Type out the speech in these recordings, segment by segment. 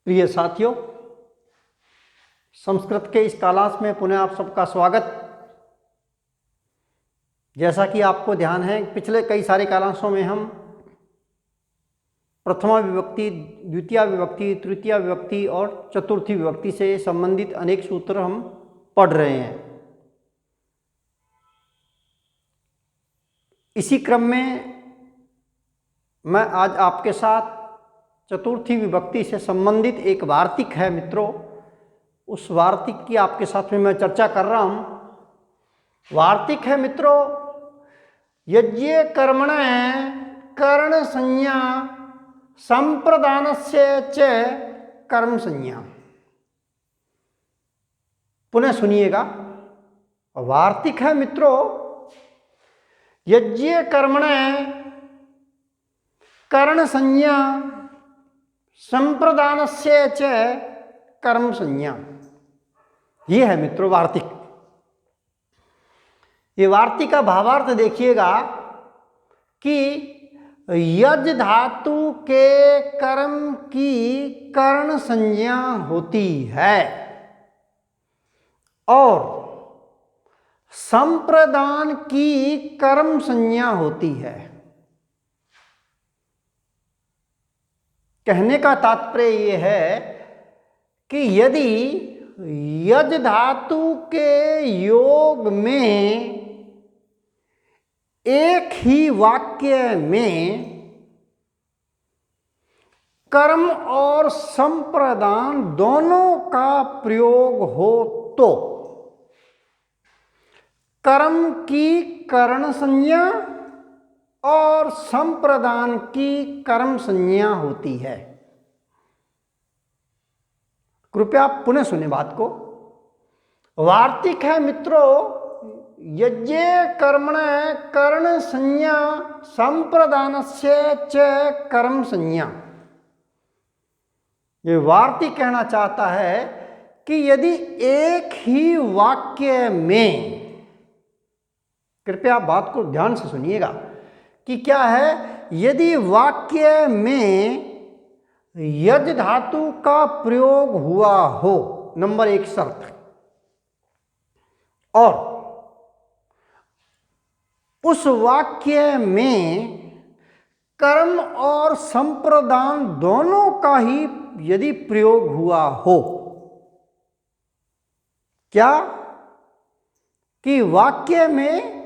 प्रिय साथियों, संस्कृत के इस क्लास में पुनः आप सबका स्वागत। जैसा कि आपको ध्यान है, पिछले कई सारे क्लासों में हम प्रथमा विभक्ति, द्वितीय विभक्ति, तृतीय विभक्ति और चतुर्थी विभक्ति से संबंधित अनेक सूत्र हम पढ़ रहे हैं। इसी क्रम में मैं आज आपके साथ चतुर्थी विभक्ति से संबंधित एक वार्तिक है मित्रों, उस वार्तिक की आपके साथ में मैं चर्चा कर रहा हूं। वार्तिक है मित्रों, यज्ञ कर्मण कर्ण संज्ञा संप्रदानस्य च कर्म संज्ञा। पुनः सुनिएगा, वार्तिक है मित्रों, यज्ञ कर्मण कर्ण संज्ञा संप्रदानस्य च कर्म संज्ञा। ये है मित्रों वार्तिक। ये वार्तिक का भावार्थ देखिएगा कि यज धातु के कर्म की कर्ण संज्ञा होती है और संप्रदान की कर्म संज्ञा होती है। कहने का तात्पर्य यह है कि यदि यज धातु के योग में एक ही वाक्य में कर्म और संप्रदान दोनों का प्रयोग हो तो कर्म की कर्ण संज्ञा और संप्रदान की कर्म संज्ञा होती है। कृपया पुनः सुने बात को। वार्तिक है मित्रों, यज्ञ कर्मण कर्ण संज्ञा संप्रदानस्य च कर्म संज्ञा। ये वार्तिक कहना चाहता है कि यदि एक ही वाक्य में, कृपया बात को ध्यान से सुनिएगा कि क्या है, यदि वाक्य में यज धातु का प्रयोग हुआ हो, नंबर एक शर्त, और उस वाक्य में कर्म और संप्रदान दोनों का ही यदि प्रयोग हुआ हो, क्या कि वाक्य में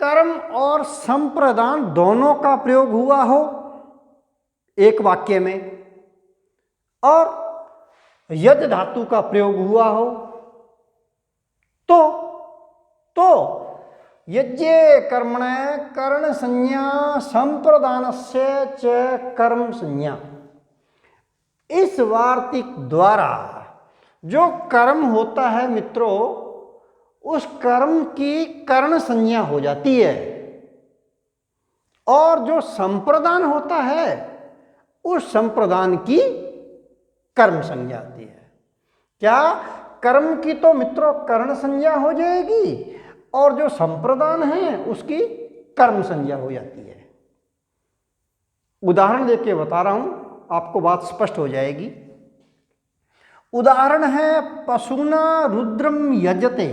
कर्म और संप्रदान दोनों का प्रयोग हुआ हो एक वाक्य में, और यज धातु का प्रयोग हुआ हो, तो यज्ञ कर्मण कर्ण संज्ञा संप्रदानस्य च कर्म संज्ञा। इस वार्तिक द्वारा जो कर्म होता है मित्रों, उस कर्म की कर्ण संज्ञा हो जाती है, और जो संप्रदान होता है उस संप्रदान की कर्म संज्ञा आती है। क्या कर्म की तो मित्रों कर्ण संज्ञा हो जाएगी और जो संप्रदान है उसकी कर्म संज्ञा हो जाती है। उदाहरण देके बता रहा हूं, आपको बात स्पष्ट हो जाएगी। उदाहरण है पशुना रुद्रम यजते।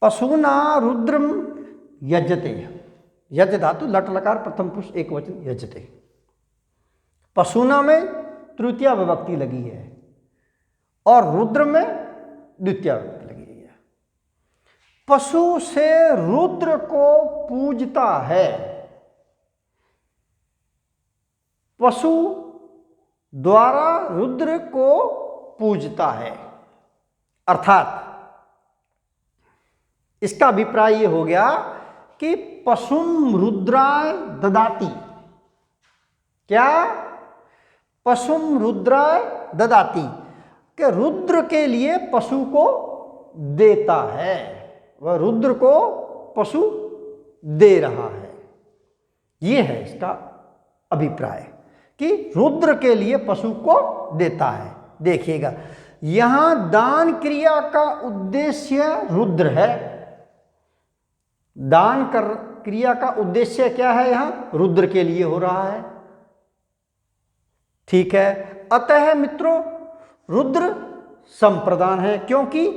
पशुना रुद्रम यजते, यज धातु लट लकार प्रथम पुरुष एक वचन यजते। पशुना में तृतीय विभक्ति लगी है और रुद्र में द्वितीय विभक्ति लगी है। पशु से रुद्र को पूजता है, पशु द्वारा रुद्र को पूजता है, अर्थात इसका अभिप्राय ये हो गया कि पशुम रुद्राय ददाति। क्या? पशुम रुद्राय ददाति, कि रुद्र के लिए पशु को देता है, वह रुद्र को पशु दे रहा है। ये है इसका अभिप्राय कि रुद्र के लिए पशु को देता है। देखिएगा, यहां दान क्रिया का उद्देश्य रुद्र है। दान कर क्रिया का उद्देश्य क्या है? यहां रुद्र के लिए हो रहा है। ठीक है, अतः मित्रों रुद्र संप्रदान है, क्योंकि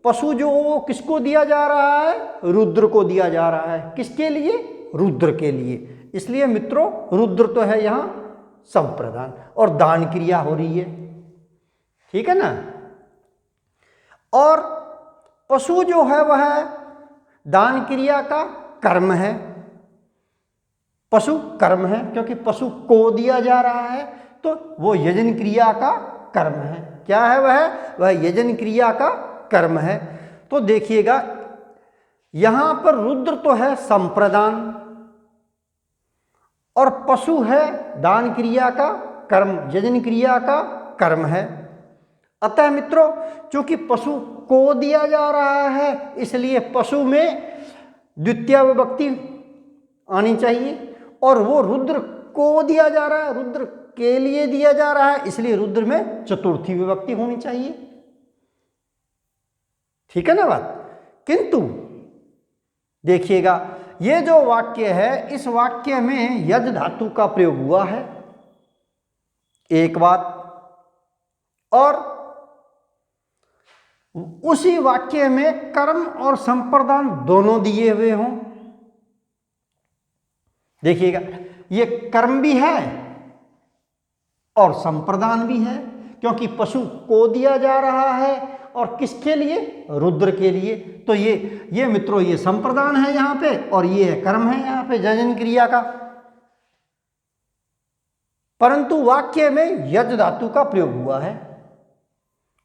पशु जो किसको दिया जा रहा है, रुद्र को दिया जा रहा है। किसके लिए, रुद्र के लिए। इसलिए मित्रों रुद्र तो है यहां संप्रदान, और दान क्रिया हो रही है, ठीक है ना। और पशु जो है वह दान क्रिया का कर्म है, पशु कर्म है, क्योंकि पशु को दिया जा रहा है, तो वो यजन क्रिया का कर्म है। क्या है वह यजन क्रिया का कर्म है। तो देखिएगा यहां पर रुद्र तो है संप्रदान और पशु है दान क्रिया का कर्म, यजन क्रिया का कर्म है। अतः मित्रों चूंकि पशु को दिया जा रहा है, इसलिए पशु में द्वितीय विभक्ति आनी चाहिए, और वो रुद्र को दिया जा रहा है, रुद्र के लिए दिया जा रहा है, इसलिए रुद्र में चतुर्थी विभक्ति होनी चाहिए, ठीक है ना बात। किंतु देखिएगा ये जो वाक्य है, इस वाक्य में यज धातु का प्रयोग हुआ है, एक बात, और उसी वाक्य में कर्म और संप्रदान दोनों दिए हुए हों। देखिएगा ये कर्म भी है और संप्रदान भी है, क्योंकि पशु को दिया जा रहा है और किसके लिए, रुद्र के लिए। तो ये मित्रों ये संप्रदान है यहां पे, और ये है कर्म है यहां पे यजन क्रिया का। परंतु वाक्य में यज धातु का प्रयोग हुआ है,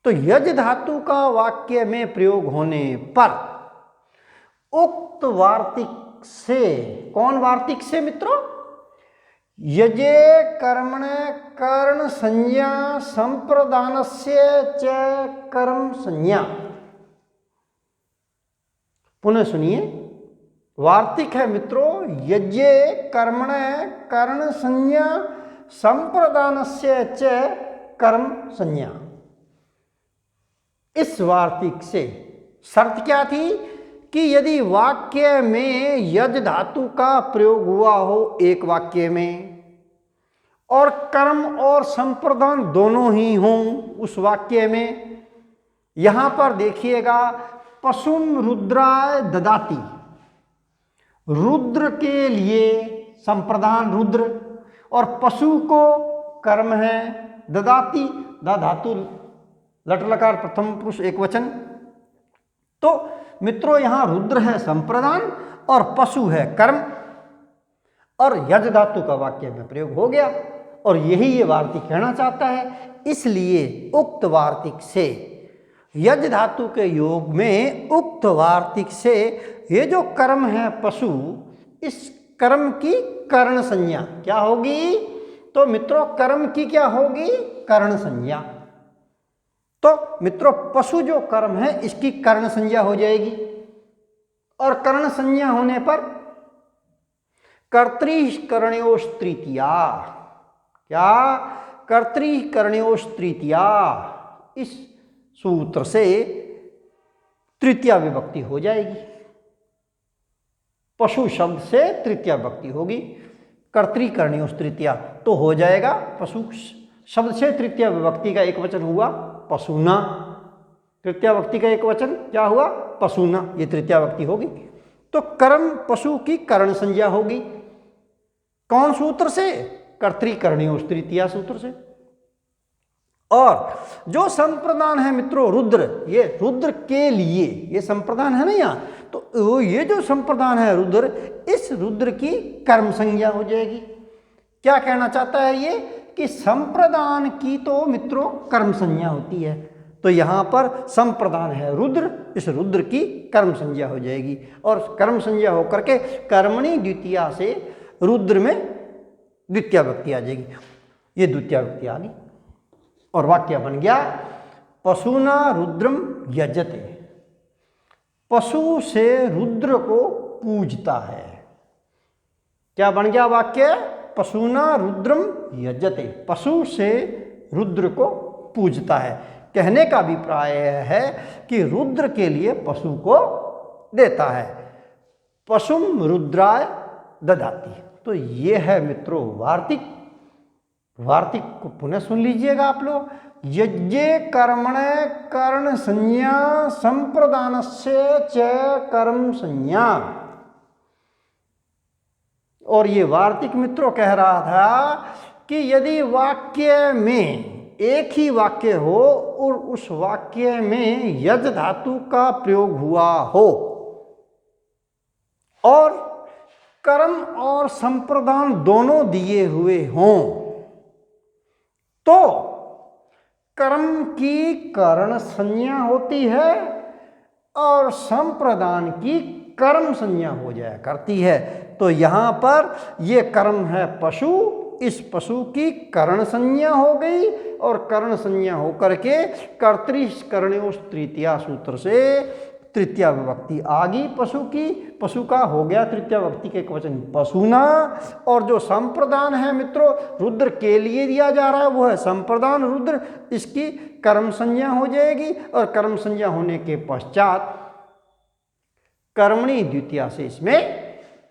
तो यज धातु का वाक्य में प्रयोग होने पर उक्त वार्तिक से, कौन वार्तिक से मित्रों, यजे कर्मणे कर्ण संज्ञा संप्रदानस्य च कर्म संज्ञा। पुनः सुनिए, वार्तिक है मित्रों यजे कर्मणे कर्ण संज्ञा संप्रदानस्य च कर्म संज्ञा। इस वार्तिक से शर्त क्या थी कि यदि वाक्य में यज धातु का प्रयोग हुआ हो एक वाक्य में, और कर्म और संप्रदान दोनों ही हों उस वाक्य में। यहां पर देखिएगा पशुम रुद्राय ददाति, रुद्र के लिए संप्रदान रुद्र, और पशु को कर्म है ददाति, दा धातु लट लकार प्रथम पुरुष एक वचन। तो मित्रों यहां रुद्र है संप्रदान और पशु है कर्म, और यज धातु का वाक्य में प्रयोग हो गया, और यही ये वार्तिक कहना चाहता है। इसलिए उक्त वार्तिक से यज धातु के योग में उक्त वार्तिक से ये जो कर्म है पशु, इस कर्म की कर्ण संज्ञा क्या होगी, तो मित्रों कर्म की क्या होगी, कर्ण संज्ञा। तो मित्रों पशु जो कर्म है इसकी कर्ण संज्ञा हो जाएगी, और कर्ण संज्ञा होने पर कर्तृकर्णयोश तृतीया, क्या, कर्तृकर्णयोश तृतीया, इस सूत्र से तृतीया विभक्ति हो जाएगी। पशु शब्द से तृतीया विभक्ति होगी, कर्तृकर्णयोश तृतीया, तो हो जाएगा पशु शब्द से तृतीया विभक्ति का एक वचन हुआ पशुना, तृतीया विभक्ति का एक वचन क्या हुआ, पशुना, ये तृतीया विभक्ति होगी। तो कर्म पशु की कर्ण संज्ञा होगी, कौन सूत्र से, कर्तृकर्णयोश तृतीया सूत्र से। और जो संप्रदान है मित्रों रुद्र, ये रुद्र के लिए ये संप्रदान है ना यहाँ, तो ये जो संप्रदान है रुद्र, इस रुद्र की कर्म संज्ञा हो जाएगी। क्या कहना चाहता है ये कि संप्रदान की तो मित्रों कर्म संज्ञा होती है, तो यहाँ पर संप्रदान है रुद्र, इस रुद्र की कर्म संज्ञा हो जाएगी, और कर्म संज्ञा होकर के कर्मणि द्वितीया से रुद्र में द्वितीया विभक्ति आ जाएगी। ये द्वितीया विभक्ति आ गई और वाक्य बन गया पशुना रुद्रम यजते, पशु से रुद्र को पूजता है। क्या बन गया वाक्य, पशुना रुद्रम यजते, पशु से रुद्र को पूजता है। कहने का अभिप्राय है कि रुद्र के लिए पशु को देता है, पशुम रुद्राय ददाति। तो ये है मित्रों वार्तिक, वार्तिक को पुनः सुन लीजिएगा आप लोग। यज्ञे कर्मणे कर्ण संज्ञा संप्रदानस्य च कर्म संज्ञा। और ये वार्तिक मित्रों कह रहा था कि यदि वाक्य में एक ही वाक्य हो और उस वाक्य में यज धातु का प्रयोग हुआ हो और कर्म और संप्रदान दोनों दिए हुए हों, तो कर्म की कर्ण संज्ञा होती है और संप्रदान की कर्म संज्ञा हो जाया करती है। तो यहां पर ये कर्म है पशु, इस पशु की कर्ण संज्ञा हो गई और कर्ण संज्ञा होकर के कर्तृकर्णयोः तृतीया सूत्र से तृतीया विभक्ति आ गई पशु की। पशु का हो गया तृतीया विभक्ति के एकवचन पशुना। और जो संप्रदान है मित्रों रुद्र के लिए दिया जा रहा है वो है संप्रदान रुद्र, इसकी कर्म संज्ञा हो जाएगी और कर्म संज्ञा होने के पश्चात कर्मणि द्वितीया से इसमें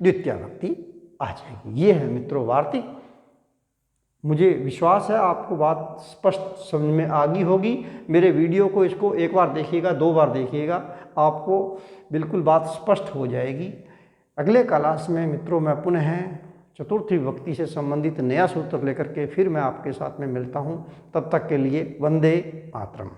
द्वितीया विभक्ति आ जाएगी। ये है मित्रों वार्तिक। मुझे विश्वास है आपको बात स्पष्ट समझ में आ गई होगी। मेरे वीडियो को इसको एक बार देखिएगा, 2 बार देखिएगा, आपको बिल्कुल बात स्पष्ट हो जाएगी। अगले क्लास में मित्रों मैं पुनः चतुर्थी विभक्ति से संबंधित नया सूत्र लेकर के फिर मैं आपके साथ में मिलता हूँ। तब तक के लिए वंदे मातरम।